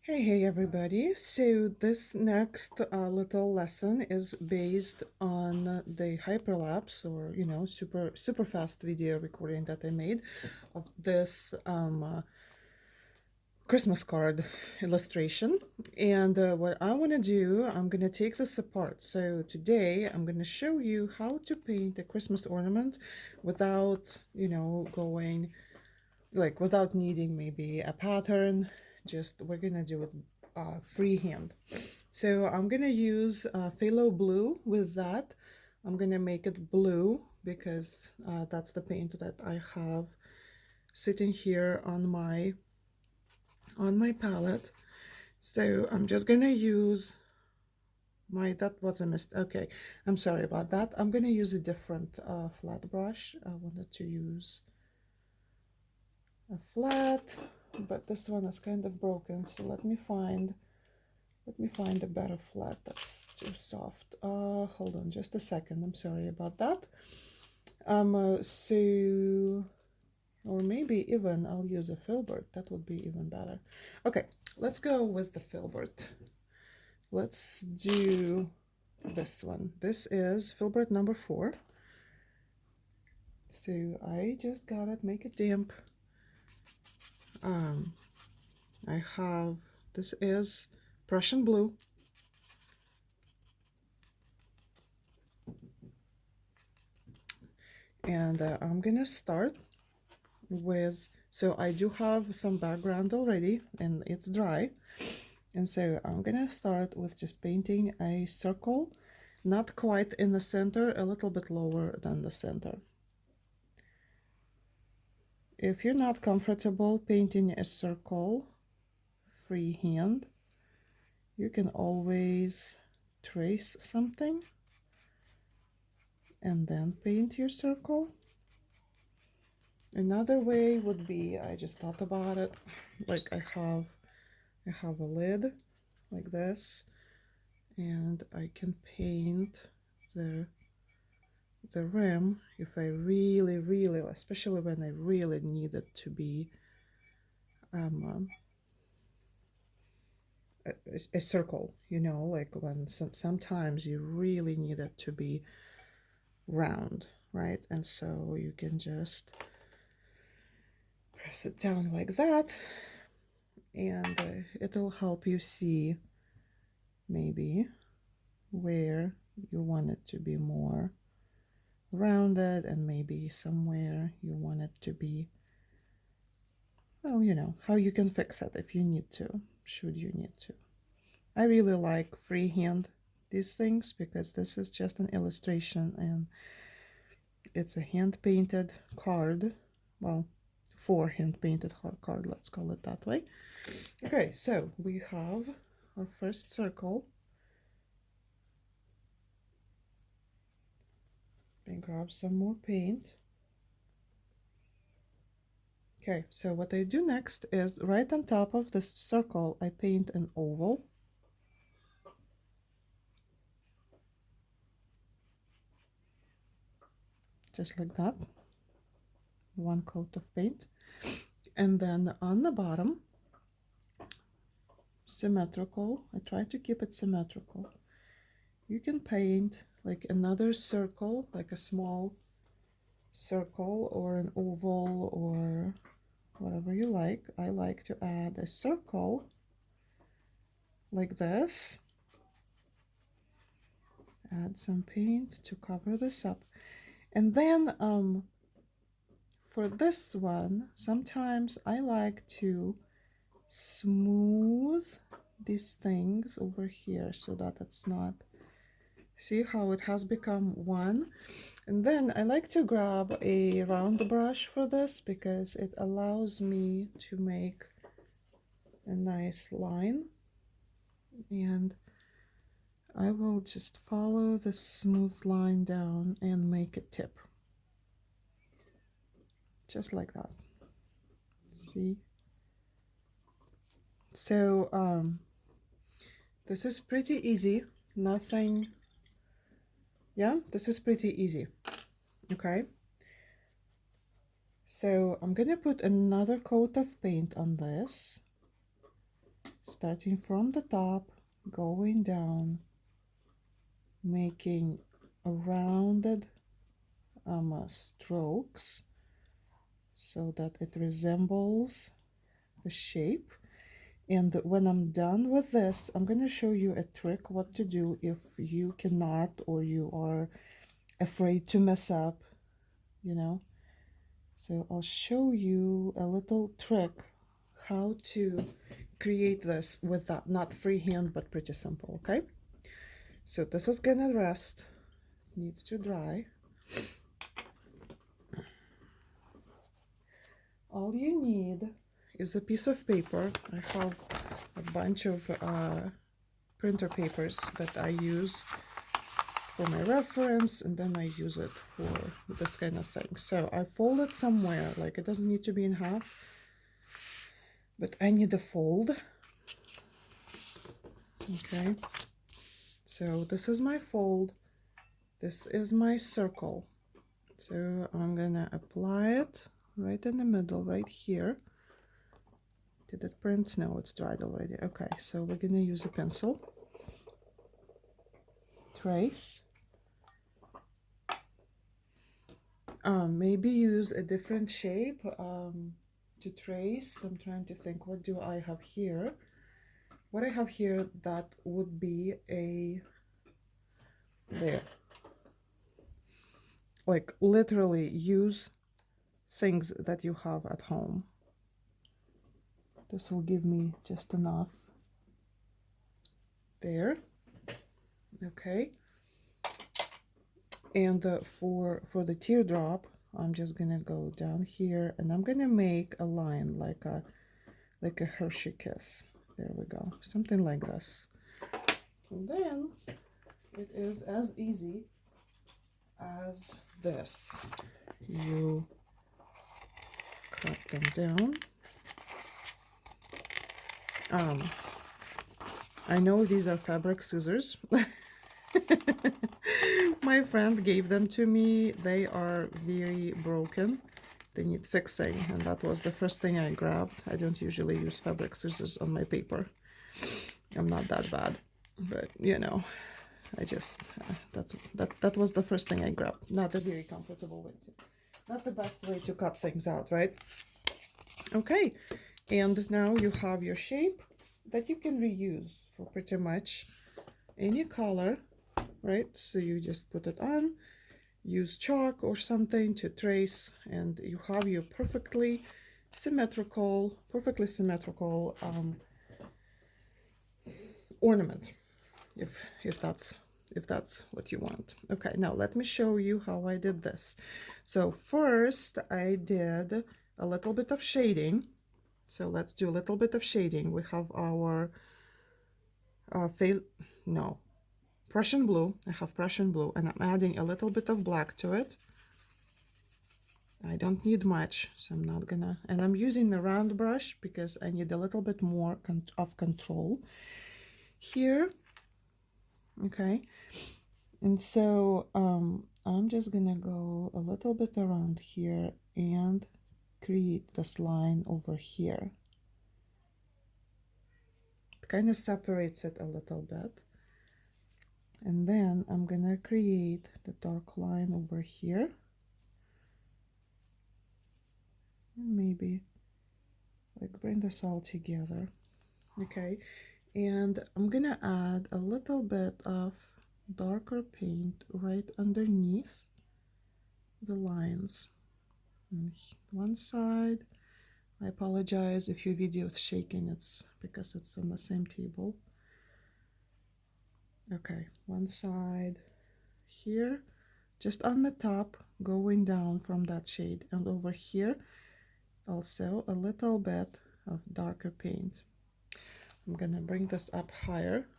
Hey everybody. So this next little lesson is based on the hyperlapse or super fast video recording that I made of this Christmas card illustration. And what I want to do, I'm going to take this apart. So today I'm going to show you how to paint a Christmas ornament without, going like without needing maybe a pattern. Just we're gonna do it freehand. So I'm gonna use phthalo blue with that. I'm gonna make it blue because that's the paint that I have sitting here on my palette. So I'm just gonna use that was a mistake. Okay, I'm sorry about that. I'm gonna use a different flat brush. I wanted to use a flat, but this one is kind of broken, so let me find a better flat that's too soft. Hold on just a second. I'm sorry about that. So or maybe even I'll use a filbert. That would be even better. Okay, let's go with the filbert. Let's do this one. This is filbert number 4. So I just got it, make it damp. I have, this is Prussian blue. And I'm gonna start with, so I do have some background already and it's dry. And so I'm gonna start with just painting a circle, not quite in the center, a little bit lower than the center. If you're not comfortable painting a circle freehand, you can always trace something and then paint your circle. Another way would be, I just thought about it, like I have a lid like this, and I can paint the rim if I really, especially when I really need it to be a circle, like when sometimes you really need it to be round, right? And so you can just press it down like that, and it'll help you see maybe where you want it to be more rounded, and maybe somewhere you want it to be, well, how you can fix it if you need to, should you need to. I really like freehand these things because this is just an illustration and it's a hand painted card. Well, for hand painted card, let's call it that way. Okay, so we have our first circle. And grab some more paint. Okay, so what I do next is right on top of this circle, I paint an oval. Just like that. One coat of paint. And then on the bottom, symmetrical. I try to keep it symmetrical. You can paint like another circle, like a small circle or an oval or whatever you like. I like to add a circle like this. Add some paint to cover this up. And then for this one, sometimes I like to smooth these things over here so that it's not, see how it has become one. And then I like to grab a round brush for this because it allows me to make a nice line, and I will just follow the smooth line down and make a tip. Just like that. See? So this is pretty easy. Nothing, yeah, this is pretty easy. Okay. So I'm gonna put another coat of paint on this. starting from the top, going down, making rounded strokes so that it resembles the shape. And when I'm done with this, I'm going to show you a trick what to do if you cannot or you are afraid to mess up, you know. So I'll show you a little trick how to create this with that, not freehand, but pretty simple, okay? So this is gonna rest, needs to dry. All you need is a piece of paper. I have a bunch of printer papers that I use for my reference, and then I use it for this kind of thing. So I fold it somewhere, like it doesn't need to be in half, but I need a fold. Okay, so this is my fold, this is my circle. So I'm gonna apply it right in the middle, right here. Did it print? No, it's dried already. Okay, so we're gonna use a pencil. Trace. Maybe use a different shape to trace. I'm trying to think, what do I have here? What I have here, that would be a, there. Like literally use things that you have at home. This will give me just enough. There. Okay. And for the teardrop, I'm just gonna go down here and I'm gonna make a line like a Hershey kiss. There we go, something like this. And then it is as easy as this. You cut them down. I know these are fabric scissors. My friend gave them to me. They are very broken. They need fixing, and that was the first thing I grabbed. I don't usually use fabric scissors on my paper. I'm not that bad, but you know, I just that was the first thing I grabbed. Not a very comfortable way to, not the best way to cut things out, right? Okay, and now you have your shape that you can reuse for pretty much any color, right? So you just put it on, use chalk or something to trace, and you have your perfectly symmetrical ornament, if that's what you want. Okay, now let me show you how I did this. So first I did a little bit of shading. So let's do a little bit of shading. We have our Prussian blue. I have Prussian blue, and I'm adding a little bit of black to it. I don't need much, so I'm not gonna, and I'm using the round brush because I need a little bit more of control here. Okay, and so I'm just gonna go a little bit around here and create this line over here. It kind of separates it a little bit. And then I'm gonna create the dark line over here. And maybe like bring this all together. Okay, and I'm gonna add a little bit of darker paint right underneath the lines. And one side, I apologize if your video is shaking, it's because it's on the same table. Okay, one side here, just on the top, going down from that shade, and over here also a little bit of darker paint. I'm gonna bring this up higher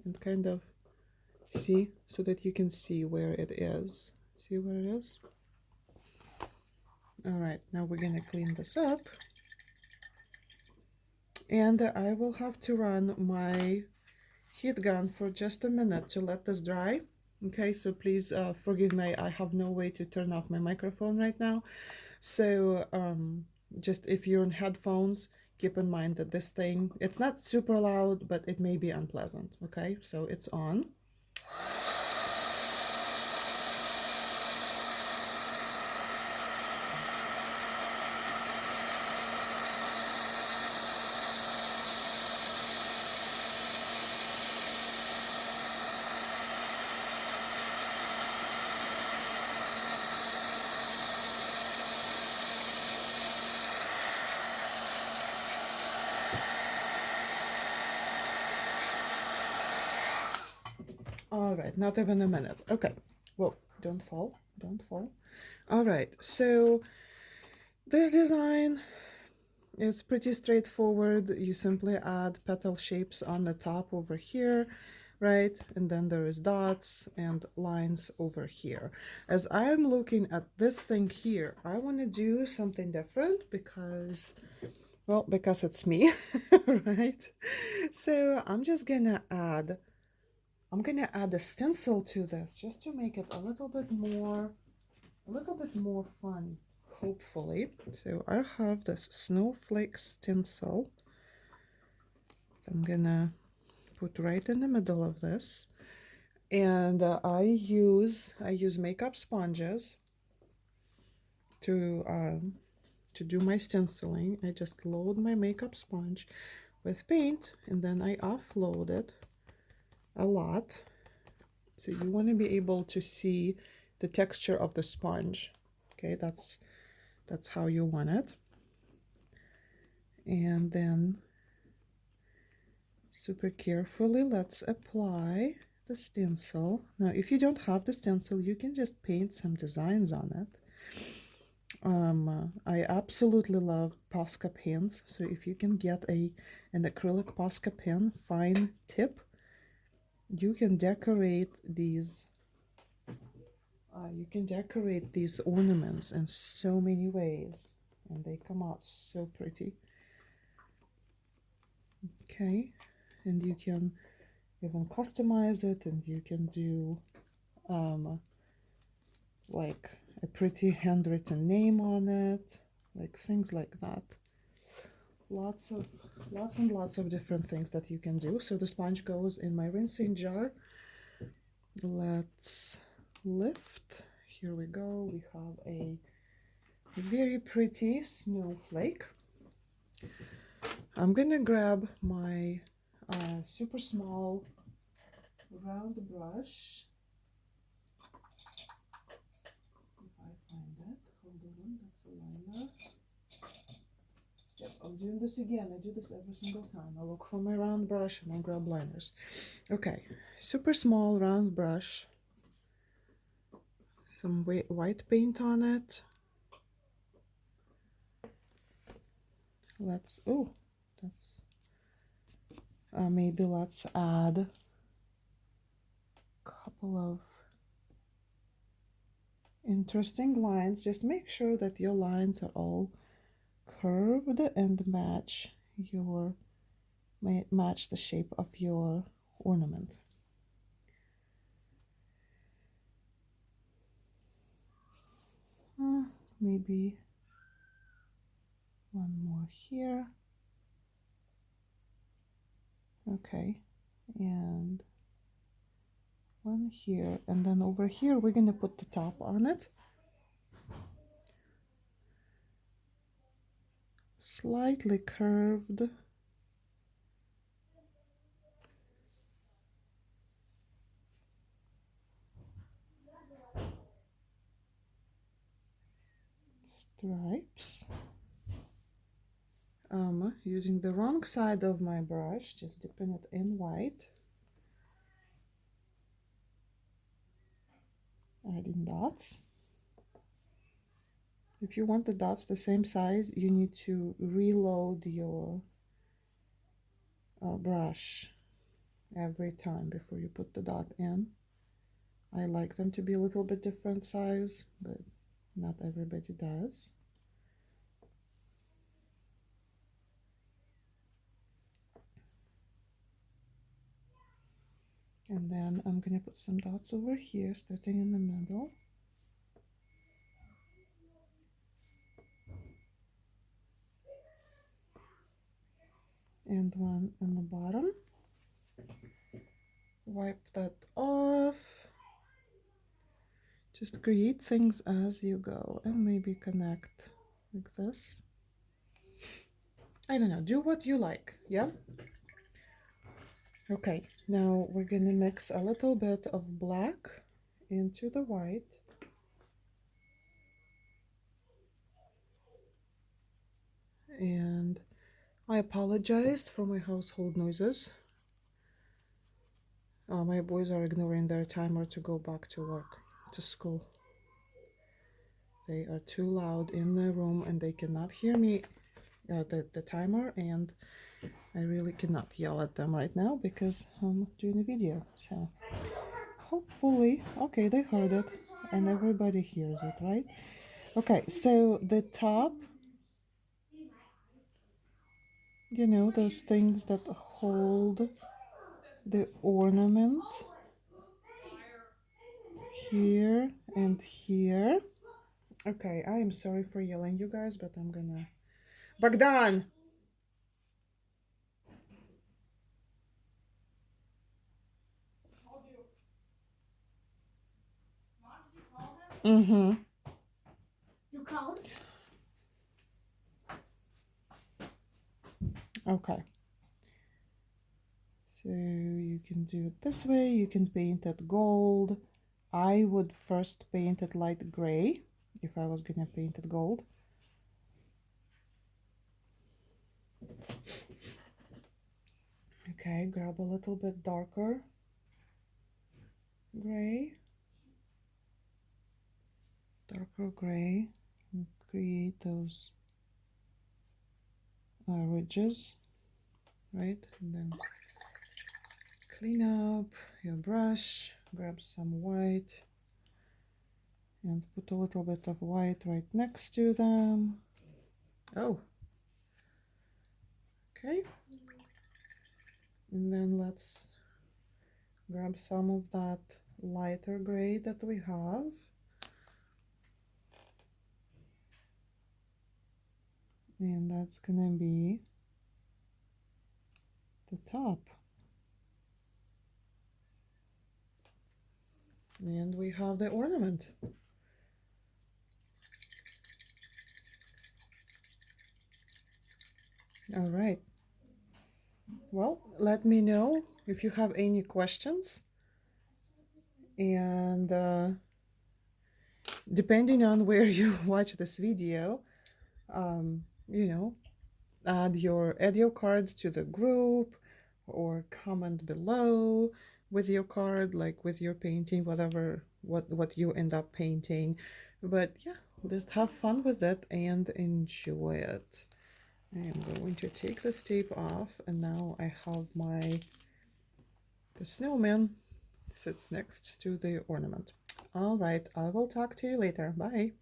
and kind of see so that you can see where it is. See where it is? All right, now we're gonna clean this up, and I will have to run my heat gun for just a minute to let this dry. Okay, so please forgive me, I have no way to turn off my microphone right now. So just if you're in headphones, keep in mind that this thing, it's not super loud, but it may be unpleasant. Okay, so it's on. All right, not even a minute. Okay, whoa, don't fall, don't fall. All right, so this design is pretty straightforward. You simply add petal shapes on the top over here, right? And then there is dots and lines over here. As I'm looking at this thing here, I want to do something different because, well, because it's me, right? So I'm gonna add a stencil to this just to make it a little bit more fun, hopefully. So I have this snowflake stencil. So I'm gonna put right in the middle of this, and I use makeup sponges to do my stenciling. I just load my makeup sponge with paint, and then I offload it a lot. So you want to be able to see the texture of the sponge. Okay, that's how you want it. And then super carefully, let's apply the stencil. Now, if you don't have the stencil, you can just paint some designs on it. I absolutely love Posca pens. So if you can get an acrylic Posca pen, fine tip, you can decorate these. You can decorate these ornaments in so many ways, and they come out so pretty. Okay, and you can even customize it, and you can do like a pretty handwritten name on it, like things like that. Lots and lots of different things that you can do. So the sponge goes in my rinsing jar. Let's lift. Here we go. We have a very pretty snowflake. I'm gonna grab my super small round brush. If I find it, hold on, that's a liner. Yep, I'm doing this again. I do this every single time. I look for my round brush and I grab liners. Okay, super small round brush. Some white paint on it. Let's, oh, that's, maybe let's add a couple of interesting lines. Just make sure that your lines are all curved and match the shape of your ornament. Maybe one more here. Okay, and one here, and then over here we're gonna put the top on it. Slightly curved. Stripes. Using the wrong side of my brush, just dipping it in white. Adding dots. If you want the dots the same size, you need to reload your brush every time before you put the dot in. I like them to be a little bit different size, but not everybody does. And then I'm gonna put some dots over here, starting in the middle. and one in the bottom. Wipe that off. Just create things as you go and maybe connect like this. I don't know, do what you like, yeah? Okay, now we're gonna mix a little bit of black into the white. And I apologize for my household noises. My boys are ignoring their timer to go back to work, to school. They are too loud in the room and they cannot hear me, the timer, and I really cannot yell at them right now because I'm doing a video. So hopefully, okay, they heard it and everybody hears it, right? Okay, so the top, you know, those things that hold the ornament here and here. Okay, I am sorry for yelling, you guys, but I'm gonna... Bogdan! Mm-hmm. You called? Okay. So you can do it this way. You can paint it gold. I would first paint it light gray if I was gonna paint it gold. Okay, grab a little bit darker gray. Darker gray. And create those ridges, right? And then clean up your brush, grab some white, and put a little bit of white right next to them. Oh, okay. And then let's grab some of that lighter gray that we have. And that's gonna be the top. And we have the ornament. All right. Well, let me know if you have any questions. And depending on where you watch this video, you know, add your cards to the group or comment below with your card, like with your painting, whatever, what you end up painting. But yeah, just have fun with it and enjoy it. I am going to take this tape off, and now I have the snowman sits next to the ornament. All right, I will talk to you later. Bye.